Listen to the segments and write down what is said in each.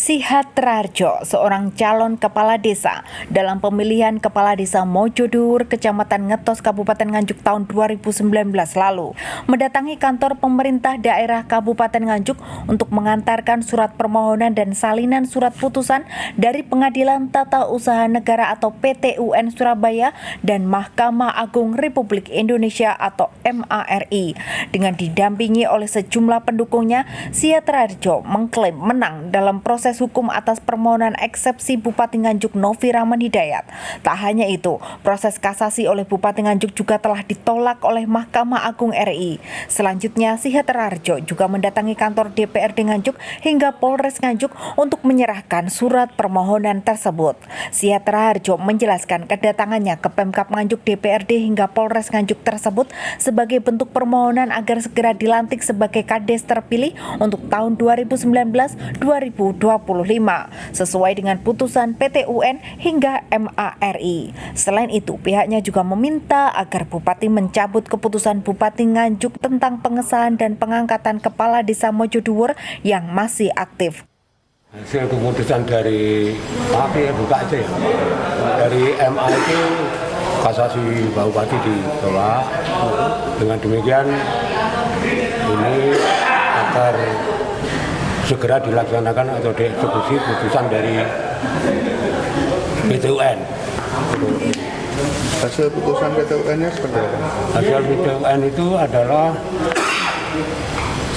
Sihat Rarjo, seorang calon kepala desa dalam pemilihan kepala desa Mojoduwur, Kecamatan Ngetos, Kabupaten Nganjuk tahun 2019 lalu, mendatangi kantor pemerintah daerah Kabupaten Nganjuk untuk mengantarkan surat permohonan dan salinan surat putusan dari Pengadilan Tata Usaha Negara atau PT-UN Surabaya dan Mahkamah Agung Republik Indonesia atau MARI. Dengan didampingi oleh sejumlah pendukungnya, Sihat Rarjo mengklaim menang dalam proses hukum atas permohonan eksepsi Bupati Nganjuk Novi Rahman Hidayat. Tak hanya itu, proses kasasi oleh Bupati Nganjuk juga telah ditolak oleh Mahkamah Agung RI. Selanjutnya, Sihat Rarjo juga mendatangi kantor DPRD Nganjuk hingga Polres Nganjuk untuk menyerahkan surat permohonan tersebut. Sihat Rarjo menjelaskan kedatangannya ke Pemkab Nganjuk, DPRD hingga Polres Nganjuk tersebut sebagai bentuk permohonan agar segera dilantik sebagai Kades terpilih untuk tahun 2019-2025 sesuai dengan putusan PT-UN hingga MARI. Selain itu, pihaknya juga meminta agar Bupati mencabut keputusan Bupati Nganjuk tentang pengesahan dan pengangkatan Kepala Desa Mojoduwur yang masih aktif. Hasil keputusan dari buka aja ya, dari MA itu kasasi Pak Bupati ditolak. Dengan demikian ini agar segera dilaksanakan atau dieksekusi putusan dari PT-UN. Hasil putusan PT-UN-nya seperti apa? Hasil PT-UN itu adalah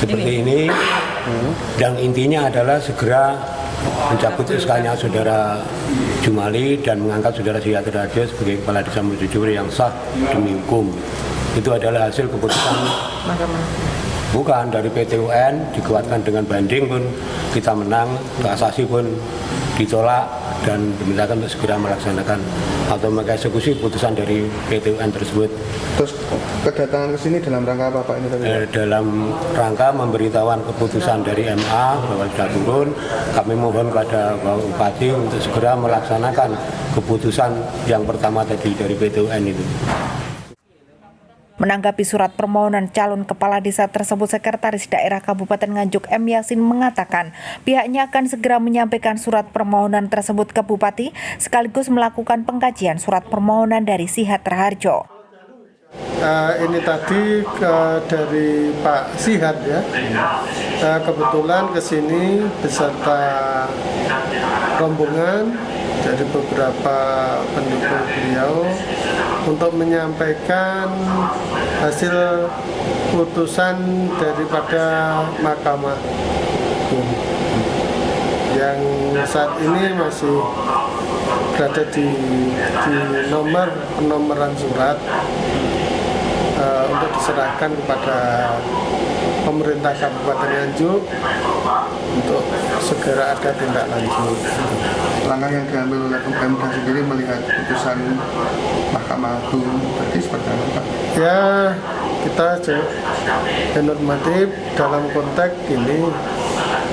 seperti ini. Dan intinya adalah segera mencabut SK-nya Saudara Jumali dan mengangkat Saudara Sihat Rarjo sebagai Kepala Desa Mojoduwur yang sah demi hukum. Itu adalah hasil keputusan bukan dari PT-UN, dikuatkan dengan banding pun kita menang, kasasi pun ditolak dan dimintakan untuk segera melaksanakan atau mengeksekusi putusan dari PT-UN tersebut. Terus kedatangan ke sini dalam rangka apa Pak ini tadi? Dalam rangka memberitahuan keputusan dari MA bahwa sudah turun, kami mohon kepada Bapak Bupati untuk segera melaksanakan keputusan yang pertama tadi dari PT-UN itu. Menanggapi surat permohonan calon kepala desa tersebut, Sekretaris Daerah Kabupaten Nganjuk M. Yasin mengatakan pihaknya akan segera menyampaikan surat permohonan tersebut ke Bupati sekaligus melakukan pengkajian surat permohonan dari Sihat Rarjo. Ini tadi dari Pak Sihat ya, kebetulan ke sini beserta rombongan dari beberapa pendukung beliau untuk menyampaikan hasil putusan daripada Mahkamah Agung yang saat ini masih berada di nomor penomoran surat untuk diserahkan kepada pemerintah Kabupaten Nganjuk untuk segera ada tindak lanjut. Langkah yang diambil oleh PMK sendiri melihat putusan Mahkamah Agung tadi seperti apa Pak? Ya, kita normatif dalam konteks ini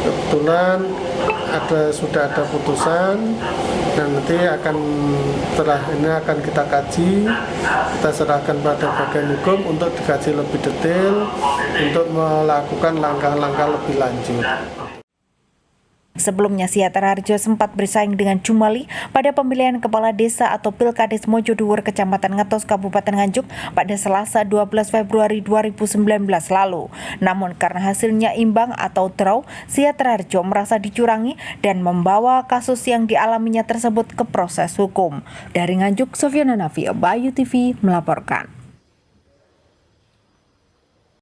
kebetulan sudah ada putusan dan nanti setelah ini akan kita kaji, kita serahkan pada bagian hukum untuk dikaji lebih detail untuk melakukan langkah-langkah lebih lanjut. Sebelumnya, Sihat Rarjo sempat bersaing dengan Jumali pada pemilihan Kepala Desa atau Pilkades Mojoduwur, Kecamatan Ngetos, Kabupaten Nganjuk pada Selasa 12 Februari 2019 lalu. Namun karena hasilnya imbang atau draw, Sihat Rarjo merasa dicurangi dan membawa kasus yang dialaminya tersebut ke proses hukum. Dari Nganjuk, Sofiana Nafi, Bayu TV melaporkan.